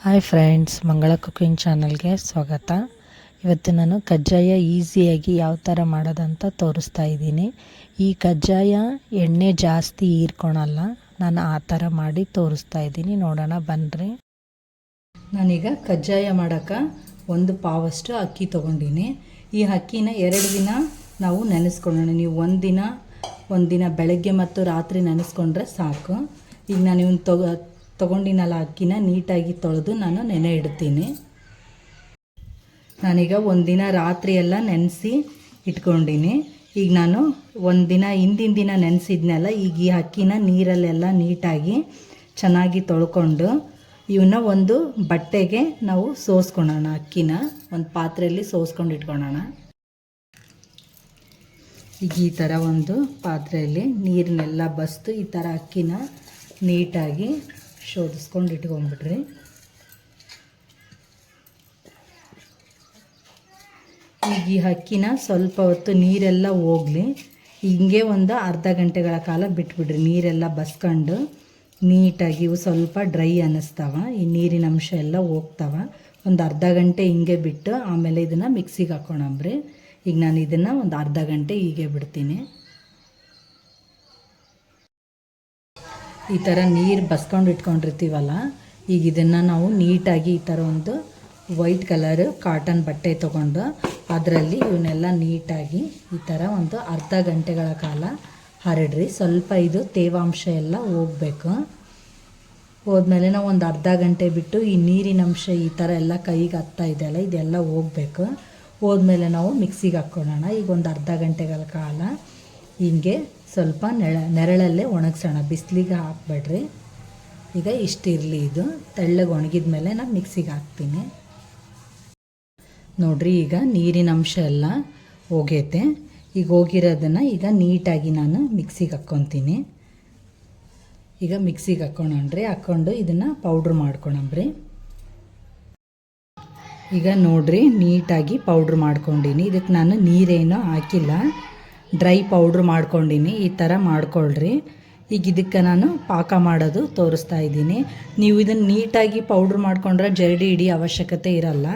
Hi friends, ಮಂಗಳ cooking ಚಾನಲ್ಗೆ ಸ್ವಾಗತ. ಇವತ್ತು ನಾನು ಕಜ್ಜಾಯ ಈಸಿಯಾಗಿ ಯಾವ ಥರ ಮಾಡೋದಂತ ತೋರಿಸ್ತಾ ಇದ್ದೀನಿ. ಈ ಕಜ್ಜಾಯ ಎಣ್ಣೆ ಜಾಸ್ತಿ ಹೀರ್ಕೊಳಲ್ಲ. ನಾನು ಆ ಥರ ಮಾಡಿ ತೋರಿಸ್ತಾ ಇದ್ದೀನಿ, ನೋಡೋಣ ಬನ್ನಿರಿ. ನಾನೀಗ ಕಜ್ಜಾಯ ಮಾಡೋಕ್ಕೆ 1 ಪಾವಷ್ಟು ಅಕ್ಕಿ ತೊಗೊಂಡಿನಿ. ಈ ಅಕ್ಕಿನ 2 ದಿನ ನಾವು ನೆನೆಸ್ಕೊಳ್ಳೋಣ. ನೀವು ಒಂದು ದಿನ ಬೆಳಗ್ಗೆ ಮತ್ತು ರಾತ್ರಿ ನೆನೆಸ್ಕೊಂಡ್ರೆ ಸಾಕು. ಈಗ ನಾನು ಇವನ್ನ ತೊಗೊಂಡಿನಲ್ಲ ಅಕ್ಕಿನ ನೀಟಾಗಿ ತೊಳೆದು ನಾನು ನೆನೆ ಇಡ್ತೀನಿ. ನಾನೀಗ ಒಂದಿನ ರಾತ್ರಿ ಎಲ್ಲ ನೆನೆಸಿ ಇಟ್ಕೊಂಡಿನಿ. ಈಗ ನಾನು ಒಂದಿನ ಹಿಂದಿನ ದಿನ ನೆನೆಸಿದ್ನೆಲ್ಲ ಈಗ ಈ ಅಕ್ಕಿನ ನೀರಲ್ಲೆಲ್ಲ ನೀಟಾಗಿ ಚೆನ್ನಾಗಿ ತೊಳ್ಕೊಂಡು ಇವನ್ನ ಒಂದು ಬಟ್ಟೆಗೆ ನಾವು ಸೋಸ್ಕೊಳ್ಳೋಣ. ಅಕ್ಕಿನ ಒಂದು ಪಾತ್ರೆಯಲ್ಲಿ ಸೋಸ್ಕೊಂಡು ಇಟ್ಕೊಳ್ಳೋಣ. ಈಗ ಈ ಥರ ಒಂದು ಪಾತ್ರೆಯಲ್ಲಿ ನೀರನ್ನೆಲ್ಲ ಬಸ್ತು ಈ ಥರ ಅಕ್ಕಿನ ನೀಟಾಗಿ ಶೋಧಿಸ್ಕೊಂಡು ಇಟ್ಕೊಂಡ್ಬಿಡ್ರಿ. ಈಗ ಈ ಅಕ್ಕಿನ ಸ್ವಲ್ಪ ಹೊತ್ತು ನೀರೆಲ್ಲ ಹೋಗಲಿ. ಹಿಂಗೆ ಒಂದು ಅರ್ಧ ಗಂಟೆಗಳ ಕಾಲ ಬಿಟ್ಬಿಡ್ರಿ. ನೀರೆಲ್ಲ ಬಸ್ಕೊಂಡು ನೀಟಾಗಿ ಇವು ಸ್ವಲ್ಪ ಡ್ರೈ ಅನ್ನಿಸ್ತಾವ, ಈ ನೀರಿನ ಅಂಶ ಎಲ್ಲ ಹೋಗ್ತಾವ. ಒಂದು ಅರ್ಧ ಗಂಟೆ ಹಿಂಗೆ ಬಿಟ್ಟು ಆಮೇಲೆ ಇದನ್ನು ಮಿಕ್ಸಿಗೆ ಹಾಕ್ಕೊಳಂಬ್ರಿ. ಈಗ ನಾನು ಇದನ್ನು ಒಂದು ಅರ್ಧ ಗಂಟೆ ಹೀಗೆ ಬಿಡ್ತೀನಿ. ಈ ಥರ ನೀರು ಬಸ್ಕೊಂಡು ಇಟ್ಕೊಂಡಿರ್ತೀವಲ್ಲ, ಈಗ ಇದನ್ನು ನಾವು ನೀಟಾಗಿ ಈ ಥರ ಒಂದು ವೈಟ್ ಕಲರ್ ಕಾಟನ್ ಬಟ್ಟೆ ತೊಗೊಂಡು ಅದರಲ್ಲಿ ಇವನ್ನೆಲ್ಲ ನೀಟಾಗಿ ಈ ಥರ ಒಂದು ಅರ್ಧ ಗಂಟೆಗಳ ಕಾಲ ಹರಡ್ರಿ. ಸ್ವಲ್ಪ ಇದು ತೇವಾಂಶ ಎಲ್ಲ ಹೋಗಬೇಕು. ಹೋದ್ಮೇಲೆ ನಾವು ಒಂದು ಅರ್ಧ ಗಂಟೆ ಬಿಟ್ಟು ಈ ನೀರಿನ ಅಂಶ ಈ ಥರ ಎಲ್ಲ ಕೈಗೆ ಹತ್ತಾ ಇದೆಯಲ್ಲ, ಇದೆಲ್ಲ ಹೋಗಬೇಕು. ಹೋದ್ಮೇಲೆ ನಾವು ಮಿಕ್ಸಿಗೆ ಹಾಕ್ಕೊಳ್ಳೋಣ. ಈಗ ಒಂದು ಅರ್ಧ ಗಂಟೆಗಳ ಕಾಲ ಹಿಂಗೆ ಸ್ವಲ್ಪ ನೆರಳಲ್ಲೇ ಒಣಗಿಸೋಣ, ಬಿಸಿಲಿಗೆ ಹಾಕಬೇಡ್ರಿ. ಈಗ ಇಷ್ಟಿರಲಿ. ಇದು ತೆಳ್ಳಗೆ ಒಣಗಿದ ಮೇಲೆ ನಾನು ಮಿಕ್ಸಿಗೆ ಹಾಕ್ತೀನಿ. ನೋಡಿರಿ, ಈಗ ನೀರಿನ ಅಂಶ ಎಲ್ಲ ಹೋಗೈತೆ. ಈಗ ಹೋಗಿರೋದನ್ನು ಈಗ ನೀಟಾಗಿ ನಾನು ಮಿಕ್ಸಿಗೆ ಹಾಕ್ಕೊತೀನಿ. ಈಗ ಮಿಕ್ಸಿಗೆ ಹಾಕ್ಕೊಂಡು ಇದನ್ನು ಪೌಡ್ರ್ ಮಾಡ್ಕೊಳಂಬ್ರಿ. ಈಗ ನೋಡಿರಿ, ನೀಟಾಗಿ ಪೌಡ್ರ್ ಮಾಡ್ಕೊಂಡಿನಿ. ಇದಕ್ಕೆ ನಾನು ನೀರೇನೋ ಹಾಕಿಲ್ಲ, ಡ್ರೈ ಪೌಡ್ರ್ ಮಾಡ್ಕೊಂಡಿನಿ. ಈ ಥರ ಮಾಡ್ಕೊಳ್ರಿ. ಈಗ ಇದಕ್ಕೆ ನಾನು ಪಾಕ ಮಾಡೋದು ತೋರಿಸ್ತಾ ಇದ್ದೀನಿ. ನೀವು ಇದನ್ನು ನೀಟಾಗಿ ಪೌಡ್ರ್ ಮಾಡ್ಕೊಂಡ್ರೆ ಜರಡಿ ಹಿಡಿ ಅವಶ್ಯಕತೆ ಇರಲ್ಲ.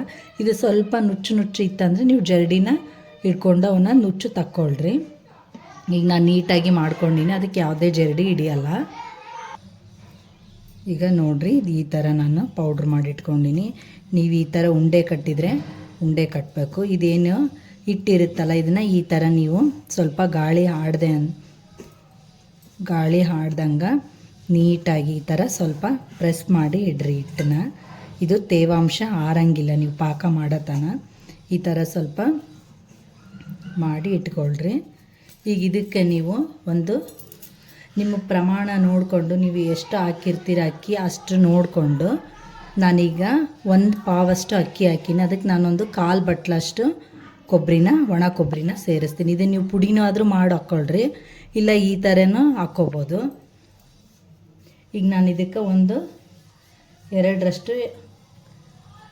ಇದು ಸ್ವಲ್ಪ ನುಚ್ಚು ಇತ್ತಂದರೆ ನೀವು ಜರಡಿನ ಇಟ್ಕೊಂಡು ಅವನ್ನ ನುಚ್ಚು ತಕ್ಕೊಳ್ರಿ. ಈಗ ನಾನು ನೀಟಾಗಿ ಮಾಡ್ಕೊಂಡಿನಿ, ಅದಕ್ಕೆ ಯಾವುದೇ ಜರಡಿ ಹಿಡಿಯಲ್ಲ. ಈಗ ನೋಡಿರಿ, ಇದು ಈ ಥರ ನಾನು ಪೌಡ್ರ್ ಮಾಡಿಟ್ಕೊಂಡಿನಿ. ನೀವು ಈ ಥರ ಉಂಡೆ ಕಟ್ಟಿದರೆ ಉಂಡೆ ಕಟ್ಟಬೇಕು. ಇದೇನು ಹಿಟ್ಟಿರುತ್ತಲ್ಲ, ಇದನ್ನು ಈ ಥರ ನೀವು ಸ್ವಲ್ಪ ಗಾಳಿ ಆಡ್ದಂಗೆ ನೀಟಾಗಿ ಈ ಥರ ಸ್ವಲ್ಪ ಪ್ರೆಸ್ ಮಾಡಿ ಇಡ್ರಿ ಹಿಟ್ಟನ್ನ. ಇದು ತೇವಾಂಶ ಆರಂಗಿಲ್ಲ. ನೀವು ಪಾಕ ಮಾಡತನ ಈ ಥರ ಸ್ವಲ್ಪ ಮಾಡಿ ಇಟ್ಕೊಳ್ರಿ. ಈಗ ಇದಕ್ಕೆ ನೀವು ಒಂದು ನಿಮ್ಮ ಪ್ರಮಾಣ ನೋಡಿಕೊಂಡು, ನೀವು ಎಷ್ಟು ಹಾಕಿರ್ತೀರ ಅಕ್ಕಿ ಅಷ್ಟು ನೋಡಿಕೊಂಡು, ನಾನೀಗ 1 ಪಾವಷ್ಟು ಅಕ್ಕಿ ಹಾಕಿನಿ. ಅದಕ್ಕೆ ನಾನೊಂದು 1/4 ಬಟ್ಲಷ್ಟು ಒಣ ಕೊಬ್ಬರಿನ ಸೇರಿಸ್ತೀನಿ. ಇದನ್ನು ನೀವು ಪುಡಿನೂ ಆದರೂ ಮಾಡಿ ಹಾಕ್ಕೊಳ್ರಿ, ಇಲ್ಲ ಈ ಥರನೂ ಹಾಕ್ಕೋಬೋದು. ಈಗ ನಾನು ಇದಕ್ಕೆ 2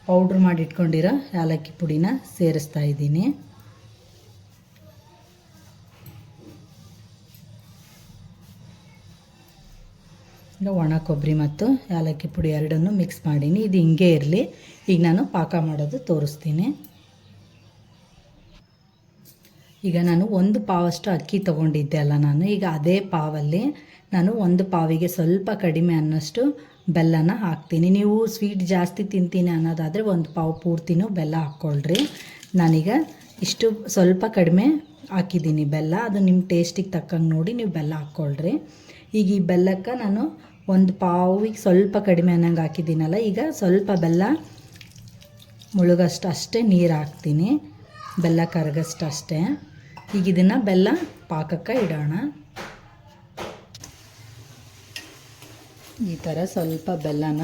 ಪೌಡ್ರ್ ಮಾಡಿ ಇಟ್ಕೊಂಡಿರೋ ಏಲಕ್ಕಿ ಪುಡಿನ ಸೇರಿಸ್ತಾ ಇದ್ದೀನಿ. ಈಗ ಒಣ ಕೊಬ್ಬರಿ ಮತ್ತು ಏಲಕ್ಕಿ ಪುಡಿ ಎರಡನ್ನೂ ಮಿಕ್ಸ್ ಮಾಡೀನಿ. ಇದು ಹಿಂಗೆ ಇರಲಿ. ಈಗ ನಾನು ಪಾಕ ಮಾಡೋದು ತೋರಿಸ್ತೀನಿ. ಈಗ ನಾನು 1 ಪಾವಷ್ಟು ಅಕ್ಕಿ ತೊಗೊಂಡಿದ್ದೆ ಅಲ್ಲ ನಾನು, ಈಗ ಅದೇ ಪಾವಲ್ಲಿ ನಾನು 1 ಪಾವಿಗೆ ಸ್ವಲ್ಪ ಕಡಿಮೆ ಅನ್ನೋಷ್ಟು ಬೆಲ್ಲನ ಹಾಕ್ತೀನಿ. ನೀವು ಸ್ವೀಟ್ ಜಾಸ್ತಿ ತಿಂತೀನಿ ಅನ್ನೋದಾದರೆ 1 ಪಾವು ಪೂರ್ತಿನೂ ಬೆಲ್ಲ ಹಾಕ್ಕೊಳ್ರಿ. ನಾನೀಗ ಇಷ್ಟು ಸ್ವಲ್ಪ ಕಡಿಮೆ ಹಾಕಿದ್ದೀನಿ ಬೆಲ್ಲ. ಅದು ನಿಮ್ಮ ಟೇಸ್ಟಿಗೆ ತಕ್ಕಂಗೆ ನೋಡಿ ನೀವು ಬೆಲ್ಲ ಹಾಕ್ಕೊಳ್ರಿ. ಈಗ ಈ ಬೆಲ್ಲಕ್ಕೆ ನಾನು 1 ಪಾವಿಗೆ ಸ್ವಲ್ಪ ಕಡಿಮೆ ಅನ್ನಂಗೆ ಹಾಕಿದ್ದೀನಲ್ಲ, ಈಗ ಸ್ವಲ್ಪ ಬೆಲ್ಲ ಮುಳುಗಷ್ಟು ಅಷ್ಟೇ ನೀರು ಹಾಕ್ತೀನಿ, ಬೆಲ್ಲ ಕರಗಷ್ಟು ಅಷ್ಟೇ. ಈಗ ಇದನ್ನು ಬೆಲ್ಲ ಪಾಕಕ್ಕೆ ಇಡೋಣ. ಈ ಥರ ಸ್ವಲ್ಪ ಬೆಲ್ಲನ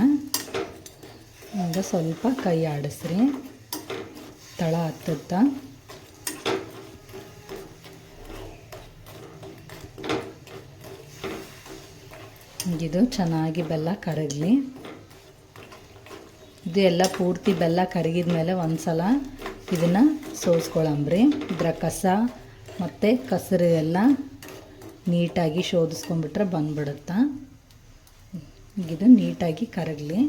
ಈಗ ಸ್ವಲ್ಪ ಕೈ ಆಡಿಸ್ರಿ, ತಳ ಹತ್ತುತ್ತಾ. ಇದು ಚೆನ್ನಾಗಿ ಬೆಲ್ಲ ಕರಗಲಿ. ಇದು ಎಲ್ಲ ಪೂರ್ತಿ ಬೆಲ್ಲ ಕರಗಿದ ಮೇಲೆ ಒಂದು ಸಲ ಇದನ್ನು ಸೋಸ್ಕೊಳಂಬ್ರಿ. ಇದರ ಕಸ ಮತ್ತು ಕಸರು ಎಲ್ಲ ನೀಟಾಗಿ ಶೋಧಿಸ್ಕೊಂಡ್ಬಿಟ್ರೆ ಬಂದ್ಬಿಡುತ್ತಾ. ಇದು ನೀಟಾಗಿ ಕರಗಲಿ.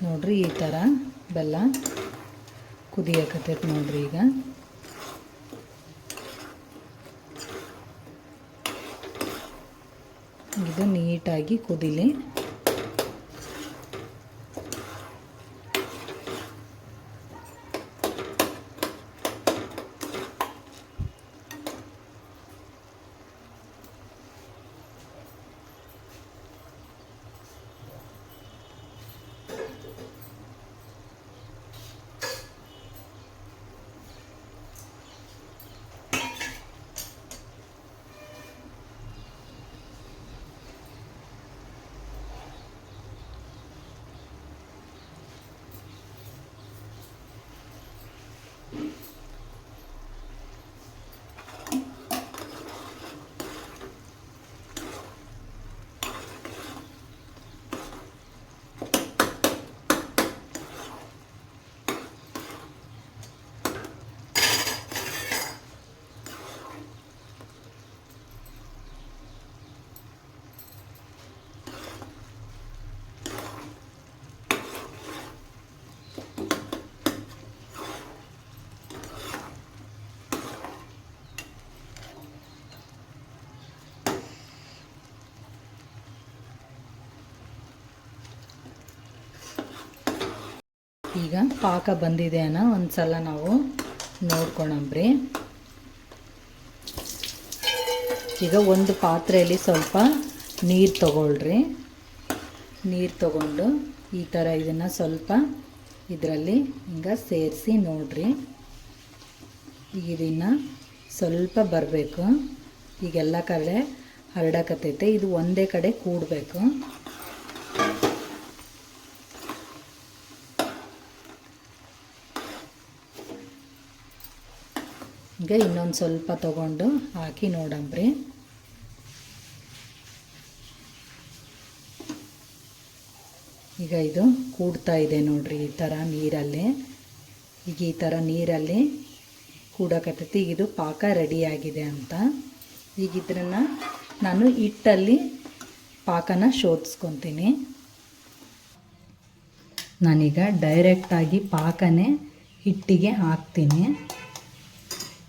ನೋಡ್ರಿ ಈ ಥರ ಬೆಲ್ಲ ಕುದಿಯಕತ್ತೈತೆ ನೋಡ್ರಿ. ಈಗ ಇದು ನೀಟಾಗಿ ಕುದಿಲಿ. ಈಗ ಪಾಕ ಬಂದಿದೆ ಅನ್ನೋ ಒಂದು ಸಲ ನಾವು ನೋಡ್ಕೊಳಂಬ್ರಿ. ಈಗ ಒಂದು ಪಾತ್ರೆಯಲ್ಲಿ ಸ್ವಲ್ಪ ನೀರು ತಗೊಳ್ರಿ. ನೀರು ತಗೊಂಡು ಈ ಥರ ಇದನ್ನು ಸ್ವಲ್ಪ ಇದರಲ್ಲಿ ಹಿಂಗೆ ಸೇರಿಸಿ ನೋಡ್ರಿ. ಈಗ ಇದನ್ನು ಸ್ವಲ್ಪ ಬರಬೇಕು. ಈಗೆಲ್ಲ ಕಡೆ ಹರಡಕತ್ತೈತೆ. ಇದು ಒಂದೇ ಕಡೆ ಕೂಡಬೇಕು. ಈಗ ಇನ್ನೊಂದು ಸ್ವಲ್ಪ ತಗೊಂಡು ಹಾಕಿ ನೋಡಂಬ್ರಿ. ಈಗ ಇದು ಕೂಡ್ತಾ ಇದೆ ನೋಡ್ರಿ ಈ ಥರ ನೀರಲ್ಲಿ. ಈಗ ಈ ಥರ ನೀರಲ್ಲಿ ಕೂಡಕತ್ತೈತಿ. ಈಗ ಇದು ಪಾಕ ರೆಡಿಯಾಗಿದೆ ಅಂತ. ಈಗ ಇದನ್ನು ನಾನು ಹಿಟ್ಟಲ್ಲಿ ಪಾಕನ ಶೋಧಿಸ್ಕೊತೀನಿ. ನಾನೀಗ ಡೈರೆಕ್ಟಾಗಿ ಪಾಕನೇ ಹಿಟ್ಟಿಗೆ ಹಾಕ್ತೀನಿ.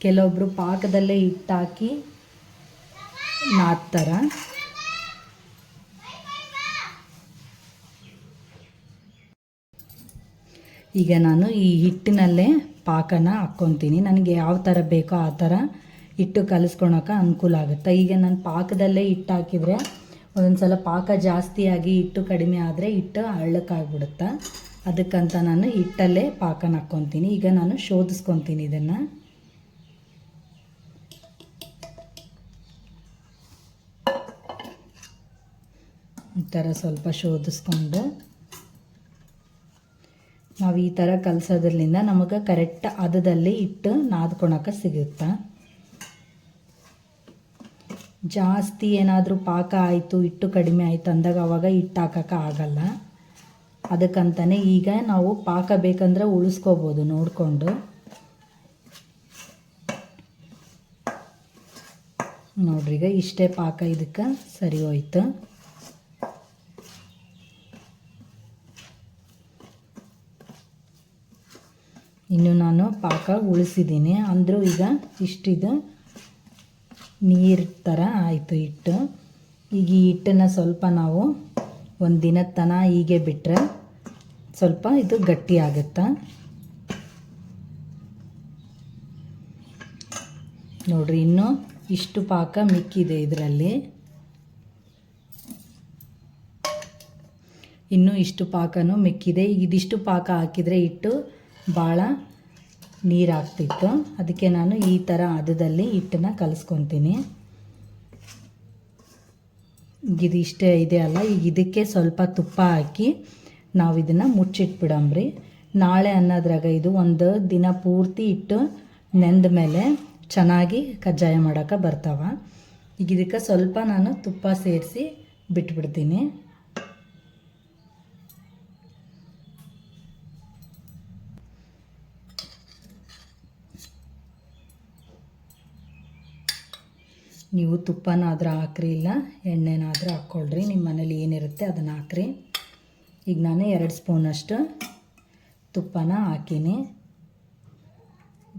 ಕೆಲವೊಬ್ಬರು ಪಾಕದಲ್ಲೇ ಹಿಟ್ಟಾಕಿ ನಾದ್ತಾರ. ಈಗ ನಾನು ಈ ಹಿಟ್ಟಿನಲ್ಲೇ ಪಾಕನ ಹಾಕ್ಕೊತೀನಿ. ನನಗೆ ಯಾವ ಥರ ಬೇಕೋ ಆ ಥರ ಹಿಟ್ಟು ಕಲಿಸ್ಕೊಳಕ್ಕೆ ಅನುಕೂಲ ಆಗುತ್ತೆ. ಈಗ ನಾನು ಪಾಕದಲ್ಲೇ ಹಿಟ್ಟು ಹಾಕಿದರೆ ಒಂದೊಂದು ಸಲ ಪಾಕ ಜಾಸ್ತಿಯಾಗಿ ಹಿಟ್ಟು ಕಡಿಮೆ ಆದರೆ ಹಿಟ್ಟು ಹಳ್ಳಕ್ಕಾಗ್ಬಿಡುತ್ತೆ. ಅದಕ್ಕಂತ ನಾನು ಹಿಟ್ಟಲ್ಲೇ ಪಾಕನ ಹಾಕ್ಕೊತೀನಿ. ಈಗ ನಾನು ಶೋಧಿಸ್ಕೊತೀನಿ ಇದನ್ನು. ಈ ಥರ ಸ್ವಲ್ಪ ಶೋಧಿಸ್ಕೊಂಡು ನಾವು ಈ ಥರ ಕಲಸೋದ್ರಿಂದ ನಮಗೆ ಕರೆಕ್ಟ್ ಹದದಲ್ಲಿ ಹಿಟ್ಟು ನಾದ್ಕೊಳಕ್ಕೆ ಸಿಗುತ್ತೆ. ಜಾಸ್ತಿ ಏನಾದರೂ ಪಾಕ ಆಯಿತು, ಹಿಟ್ಟು ಕಡಿಮೆ ಆಯಿತು ಅಂದಾಗ ಅವಾಗ ಹಿಟ್ಟು ಹಾಕೋಕ್ಕೆ ಆಗಲ್ಲ. ಅದಕ್ಕಂತಲೇ ಈಗ ನಾವು ಪಾಕ ಬೇಕಂದ್ರೆ ಉಳಿಸ್ಕೋಬೋದು ನೋಡಿಕೊಂಡು. ನೋಡ್ರಿ ಈಗ ಇಷ್ಟೇ ಪಾಕ ಇದಕ್ಕೆ ಸರಿ ಹೋಯ್ತು. ಇನ್ನು ನಾನು ಪಾಕ ಉಳಿಸಿದ್ದೀನಿ ಅಂದರೂ ಈಗ ಇಷ್ಟಿದು ನೀರು ಥರ ಆಯಿತು ಹಿಟ್ಟು. ಈಗ ಈ ಹಿಟ್ಟನ್ನು ಸ್ವಲ್ಪ ನಾವು ಒಂದು ದಿನದ ತನಕ ಹೀಗೆ ಬಿಟ್ಟರೆ ಸ್ವಲ್ಪ ಇದು ಗಟ್ಟಿ ಆಗುತ್ತೆ. ನೋಡ್ರಿ ಇನ್ನೂ ಇಷ್ಟು ಪಾಕ ಮಿಕ್ಕಿದೆ ಇದರಲ್ಲಿ. ಇನ್ನೂ ಇಷ್ಟು ಪಾಕನೂ ಮಿಕ್ಕಿದೆ. ಈಗ ಇದಿಷ್ಟು ಪಾಕ ಹಾಕಿದರೆ ಹಿಟ್ಟು ಭಾಳ ನೀರಾಗ್ತಿತ್ತು. ಅದಕ್ಕೆ ನಾನು ಈ ಥರ ಹದದಲ್ಲಿ ಹಿಟ್ಟನ್ನು ಕಲಿಸ್ಕೊತೀನಿ. ಇದು ಇಷ್ಟೇ ಇದೆ ಅಲ್ಲ. ಈಗ ಇದಕ್ಕೆ ಸ್ವಲ್ಪ ತುಪ್ಪ ಹಾಕಿ ನಾವು ಇದನ್ನು ಮುಚ್ಚಿಟ್ಬಿಡಂಬ್ರಿ. ನಾಳೆ ಅನ್ನೋದ್ರಾಗ ಇದು ಒಂದು ದಿನ ಪೂರ್ತಿ ಹಿಟ್ಟು ನೆಂದ ಮೇಲೆ ಚೆನ್ನಾಗಿ ಕಜ್ಜಾಯ ಮಾಡೋಕೆ ಬರ್ತಾವ. ಈಗ ಇದಕ್ಕೆ ಸ್ವಲ್ಪ ನಾನು ತುಪ್ಪ ಸೇರಿಸಿ ಬಿಟ್ಬಿಡ್ತೀನಿ. ನೀವು ತುಪ್ಪನಾದರೂ ಹಾಕ್ರಿ, ಇಲ್ಲ ಎಣ್ಣೆನಾದರೂ ಹಾಕ್ಕೊಳ್ರಿ. ನಿಮ್ಮ ಮನೇಲಿ ಏನಿರುತ್ತೆ ಅದನ್ನು ಹಾಕ್ರಿ. ಈಗ ನಾನು 2 ಸ್ಪೂನಷ್ಟು ತುಪ್ಪನ ಹಾಕೀನಿ.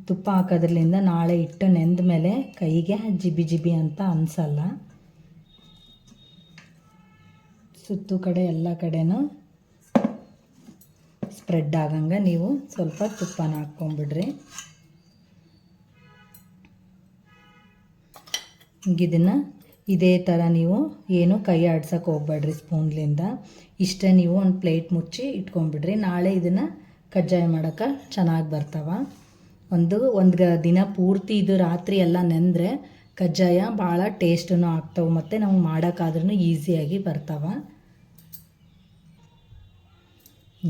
ತುಪ್ಪ ಹಾಕೋದ್ರಿಂದ ನಾಳೆ ಹಿಟ್ಟು ನೆಂದ ಮೇಲೆ ಕೈಗೆ ಜಿಬಿ ಜಿಬಿ ಅಂತ ಅನಿಸಲ್ಲ. ಸುತ್ತು ಕಡೆ ಎಲ್ಲ ಕಡೆನೂ ಸ್ಪ್ರೆಡ್ ಆಗಂಗೆ ನೀವು ಸ್ವಲ್ಪ ತುಪ್ಪನ ಹಾಕ್ಕೊಂಬಿಡ್ರಿ. ಇದನ್ನು ಇದೇ ಥರ ನೀವು ಏನು ಕೈ ಆಡ್ಸೋಕೆ ಹೋಗ್ಬೇಡ್ರಿ ಸ್ಪೂನ್ಲಿಂದ. ಇಷ್ಟೇ ನೀವು ಒಂದು ಪ್ಲೇಟ್ ಮುಚ್ಚಿ ಇಟ್ಕೊಂಡ್ಬಿಡ್ರಿ. ನಾಳೆ ಇದನ್ನು ಕಜ್ಜಾಯ ಮಾಡೋಕೆ ಚೆನ್ನಾಗಿ ಬರ್ತಾವ. ಒಂದು ದಿನ ಪೂರ್ತಿ ಇದು ರಾತ್ರಿ ಎಲ್ಲ ನೆಂದರೆ ಕಜ್ಜಾಯ ಭಾಳ ಟೇಸ್ಟೂ ಆಗ್ತಾವೆ ಮತ್ತು ನಾವು ಮಾಡೋಕ್ಕಾದ್ರೂ ಈಸಿಯಾಗಿ ಬರ್ತಾವ.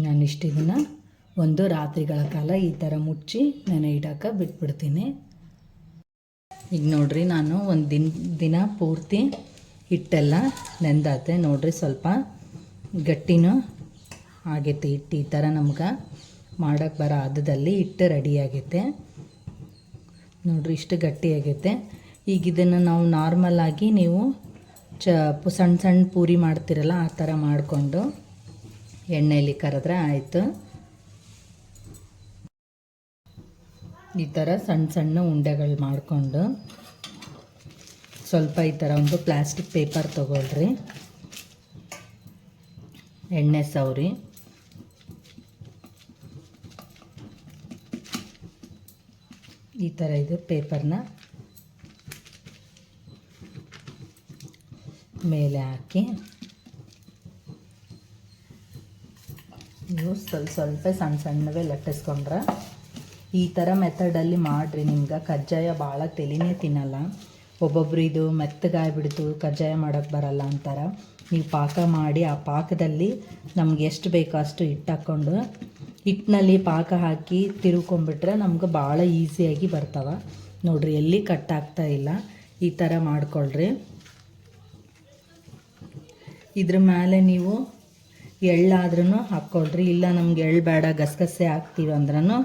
ನಾನಿಷ್ಟು ಇದನ್ನು ಒಂದು ರಾತ್ರಿಗಳ ಕಾಲ ಈ ಥರ ಮುಚ್ಚಿ ನೆನೆ ಇಡೋಕೆ ಬಿಟ್ಬಿಡ್ತೀನಿ. ಈಗ ನೋಡಿರಿ, ನಾನು ಒಂದು ದಿನ ಪೂರ್ತಿ ಹಿಟ್ಟೆಲ್ಲ ನೆಂದಾತೆ. ನೋಡಿರಿ, ಸ್ವಲ್ಪ ಗಟ್ಟಿನೂ ಆಗೈತೆ ಹಿಟ್ಟು. ಈ ಥರ ನಮ್ಗೆ ಮಾಡೋಕ್ಕೆ ಬರೋ ಹದದಲ್ಲಿ ಹಿಟ್ಟು ರೆಡಿ ಆಗೈತೆ. ನೋಡಿರಿ, ಇಷ್ಟು ಗಟ್ಟಿ ಆಗೈತೆ. ಈಗ ಇದನ್ನು ನಾವು ನಾರ್ಮಲಾಗಿ ನೀವು ಸಣ್ಣ ಸಣ್ಣ ಪೂರಿ ಮಾಡ್ತಿರಲ್ಲ ಆ ಥರ ಮಾಡಿಕೊಂಡು ಎಣ್ಣೆಯಲ್ಲಿ ಕರೆದ್ರೆ ಆಯಿತು. ಈ ಥರ ಸಣ್ಣ ಸಣ್ಣ ಉಂಡೆಗಳು ಮಾಡಿಕೊಂಡು ಸ್ವಲ್ಪ ಈ ಥರ ಒಂದು ಪ್ಲಾಸ್ಟಿಕ್ ಪೇಪರ್ ತೊಗೊಳ್ರಿ, ಎಣ್ಣೆ ಸವರಿ ಈ ಥರ ಇದು ಪೇಪರ್ನ ಮೇಲೆ ಹಾಕಿ ನೀವು ಸ್ವಲ್ಪ ಸಣ್ಣ ಸಣ್ಣವೇ ಲಟ್ಟಿಸ್ಕೊಂಡ್ರೆ ಈ ಥರ ಮೆಥಡಲ್ಲಿ ಮಾಡಿರಿ. ನಿಮ್ಗೆ ಕಜ್ಜಾಯ ಭಾಳ ತಲೆನೇ ತಿನ್ನಲ್ಲ. ಒಬ್ಬೊಬ್ರು ಇದು ಮೆತ್ತಗಾಗ್ಬಿಡ್ತು ಕಜ್ಜಾಯ ಮಾಡೋಕ್ಕೆ ಬರಲ್ಲ ಅಂತಾರೆ. ನೀವು ಪಾಕ ಮಾಡಿ ಆ ಪಾಕದಲ್ಲಿ ನಮ್ಗೆ ಎಷ್ಟು ಬೇಕೋ ಅಷ್ಟು ಹಿಟ್ಟು ಹಾಕ್ಕೊಂಡು ಹಿಟ್ಟಿನಲ್ಲಿ ಪಾಕ ಹಾಕಿ ತಿರುಕೊಂಬಿಟ್ರೆ ನಮ್ಗೆ ಭಾಳ ಈಸಿಯಾಗಿ ಬರ್ತಾವೆ. ನೋಡಿರಿ, ಎಲ್ಲಿ ಕಟ್ಟಾಗ್ತಾ ಇಲ್ಲ. ಈ ಥರ ಮಾಡ್ಕೊಳ್ರಿ. ಇದ್ರ ಮೇಲೆ ನೀವು ಎಳ್ಳಾದ್ರೂ ಹಾಕ್ಕೊಳ್ರಿ. ಇಲ್ಲ ನಮ್ಗೆ ಎಳ್ಳು ಬೇಡ ಗಸಗಸೆ ಹಾಕ್ತೀವಿ ಅಂದ್ರೂ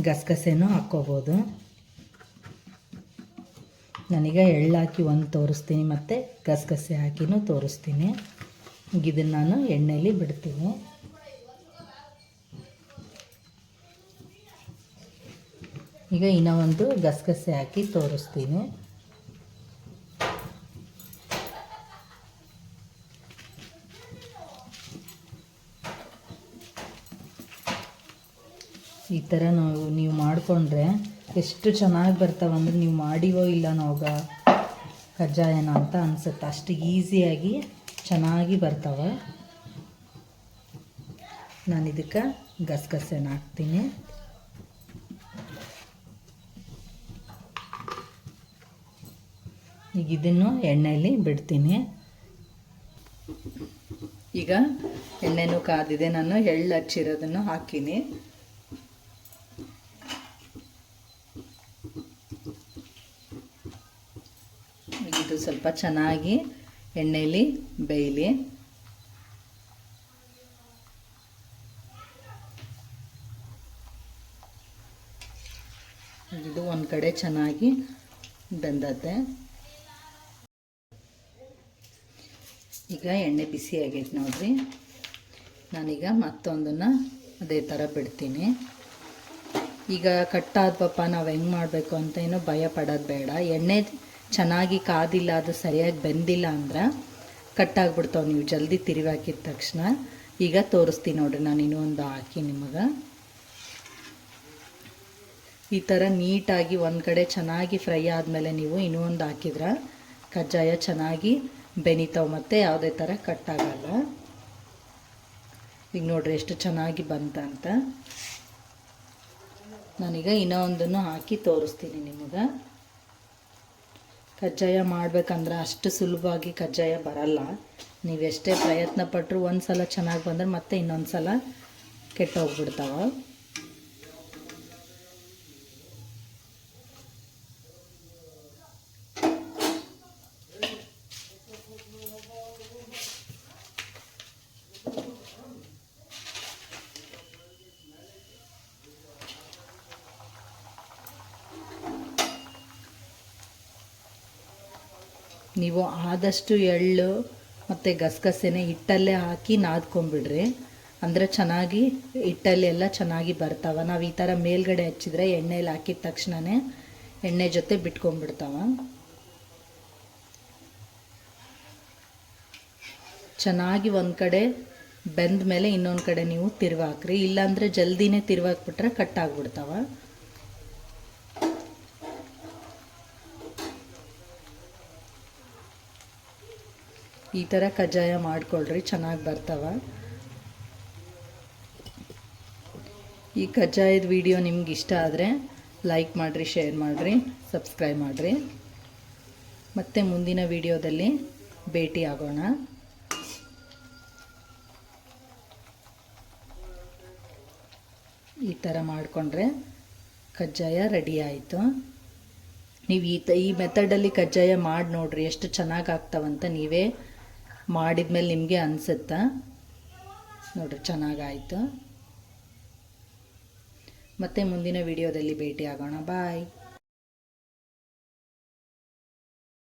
ಗಸಗಸೆನೂ ಹಾಕ್ಕೋಬೋದು. ನಾನೀಗ ಎಳ್ಳು ಹಾಕಿ ಒಂದು ತೋರಿಸ್ತೀನಿ ಮತ್ತು ಗಸಗಸೆ ಹಾಕಿನೂ ತೋರಿಸ್ತೀನಿ. ಇದನ್ನು ನಾನು ಎಣ್ಣೆಯಲ್ಲಿ ಬಿಡ್ತೀನಿ. ಈಗ ಇನ್ನೂ ಒಂದು ಗಸಗಸೆ ಹಾಕಿ ತೋರಿಸ್ತೀನಿ. ಈ ಥರ ನೀವು ಮಾಡಿಕೊಂಡ್ರೆ ಎಷ್ಟು ಚೆನ್ನಾಗಿ ಬರ್ತಾವಂದ್ರೆ ನೀವು ಮಾಡಿವೋ ಇಲ್ಲ ನಾವಾಗ ಕಜ್ಜಾಯನ ಅಂತ ಅನಿಸುತ್ತೆ. ಅಷ್ಟು ಈಸಿಯಾಗಿ ಚೆನ್ನಾಗಿ ಬರ್ತಾವೆ. ನಾನು ಇದಕ್ಕೆ ಗಸಗಸೆನ ಹಾಕ್ತೀನಿ. ಈಗ ಇದನ್ನು ಎಣ್ಣೆಯಲ್ಲಿ ಬಿಡ್ತೀನಿ. ಈಗ ಎಣ್ಣೆನೂ ಕಾದಿದೆ. ನಾನು ಎಳ್ಳು ಹಚ್ಚಿರೋದನ್ನು ಹಾಕೀನಿ. ಇದು ಸ್ವಲ್ಪ ಚೆನ್ನಾಗಿ ಎಣ್ಣೆಯಲ್ಲಿ ಬೇಯಲಿ. ಇದು ಒಂದು ಕಡೆ ಚೆನ್ನಾಗಿ ಬೆಂದತೆ. ಈಗ ಎಣ್ಣೆ ಬಿಸಿ ಆಗೈತೆ ನೋಡ್ರಿ. ನಾನೀಗ ಮತ್ತೊಂದನ್ನು ಅದೇ ಥರ ಬಿಡ್ತೀನಿ. ಈಗ ಕಟ್ಟಾದ್ವಪ್ಪ ನಾವು ಹೆಂಗೆ ಮಾಡಬೇಕು ಅಂತ ಏನೋ ಭಯ ಪಡೋದು ಬೇಡ. ಎಣ್ಣೆ ಚೆನ್ನಾಗಿ ಕಾದಿಲ್ಲ, ಅದು ಸರಿಯಾಗಿ ಬೆಂದಿಲ್ಲ ಅಂದ್ರೆ ಕಟ್ಟಾಗ್ಬಿಡ್ತಾವೆ. ನೀವು ಜಲ್ದಿ ತಿರುವಿ ಹಾಕಿದ ತಕ್ಷಣ. ಈಗ ತೋರಿಸ್ತೀನಿ ನೋಡಿರಿ, ನಾನು ಇನ್ನೂ ಒಂದು ಹಾಕಿ ನಿಮಗೆ ಈ ಥರ ನೀಟಾಗಿ ಒಂದು ಕಡೆ ಚೆನ್ನಾಗಿ ಫ್ರೈ ಆದಮೇಲೆ ನೀವು ಇನ್ನೂ ಒಂದು ಹಾಕಿದ್ರೆ ಕಜ್ಜಾಯ ಚೆನ್ನಾಗಿ ಬೆನಿತಾವೆ ಮತ್ತು ಯಾವುದೇ ಥರ ಕಟ್ಟಾಗಲ್ಲ. ಈಗ ನೋಡಿರಿ ಎಷ್ಟು ಚೆನ್ನಾಗಿ ಬಂತಂತ. ನಾನೀಗ ಇನ್ನೂ ಒಂದನ್ನು ಹಾಕಿ ತೋರಿಸ್ತೀನಿ ನಿಮಗೆ. ಕಜ್ಜಾಯ ಮಾಡಬೇಕಂದ್ರೆ ಅಷ್ಟು ಸುಲಭವಾಗಿ ಕಜ್ಜಾಯ ಬರಲ್ಲ. ನೀವೆಷ್ಟೇ ಪ್ರಯತ್ನ ಪಟ್ಟರು ಒಂದು ಸಲ ಚೆನ್ನಾಗಿ ಬಂದರೆ ಮತ್ತೆ ಇನ್ನೊಂದು ಸಲ ಕೆಟ್ಟೋಗ್ಬಿಡ್ತಾವೆ. ನೀವು ಆದಷ್ಟು ಎಳ್ಳು ಮತ್ತು ಗಸಗಸೆನೆ ಹಿಟ್ಟಲ್ಲೇ ಹಾಕಿ ನಾದ್ಕೊಂಬಿಡ್ರಿ. ಅಂದರೆ ಚೆನ್ನಾಗಿ ಹಿಟ್ಟಲ್ಲಿ ಎಲ್ಲ ಚೆನ್ನಾಗಿ ಬರ್ತಾವೆ. ನಾವು ಈ ಥರ ಮೇಲ್ಗಡೆ ಹಚ್ಚಿದ್ರೆ ಎಣ್ಣೆಲಿ ಹಾಕಿದ ತಕ್ಷಣವೇ ಎಣ್ಣೆ ಜೊತೆ ಬಿಟ್ಕೊಂಡ್ಬಿಡ್ತಾವೆ. ಚೆನ್ನಾಗಿ ಒಂದು ಕಡೆ ಬೆಂದ ಮೇಲೆ ಇನ್ನೊಂದು ಕಡೆ ನೀವು ತಿರುವಾಕ್ರಿ, ಇಲ್ಲಾಂದರೆ ಜಲ್ದಿನೇ ತಿರುವಾಕ್ಬಿಟ್ರೆ ಕಟ್ಟಾಗ್ಬಿಡ್ತಾವೆ. ಈ ಥರ ಕಜ್ಜಾಯ ಮಾಡ್ಕೊಳ್ರಿ, ಚೆನ್ನಾಗಿ ಬರ್ತಾವೆ. ಈ ಕಜ್ಜಾಯದ ವಿಡಿಯೋ ನಿಮ್ಗೆ ಇಷ್ಟ ಆದರೆ ಲೈಕ್ ಮಾಡಿರಿ, ಶೇರ್ ಮಾಡಿರಿ, ಸಬ್ಸ್ಕ್ರೈಬ್ ಮಾಡಿರಿ. ಮತ್ತೆ ಮುಂದಿನ ವಿಡಿಯೋದಲ್ಲಿ ಭೇಟಿ ಆಗೋಣ. ಈ ಥರ ಮಾಡಿಕೊಂಡ್ರೆ ಕಜ್ಜಾಯ ರೆಡಿ ಆಯಿತು. ನೀವು ಈ ಮೆಥಡಲ್ಲಿ ಕಜ್ಜಾಯ ಮಾಡಿ ನೋಡಿರಿ, ಎಷ್ಟು ಚೆನ್ನಾಗಿ ಆಗ್ತಾವಂತ ನೀವೇ ಮಾಡಿದ್ಮೇಲೆ ನಿಮಗೆ ಅನಿಸುತ್ತಾ. ನೋಡಿರಿ, ಚೆನ್ನಾಗಾಯಿತು. ಮತ್ತೆ ಮುಂದಿನ ವಿಡಿಯೋದಲ್ಲಿ ಭೇಟಿ ಆಗೋಣ. ಬಾಯ್.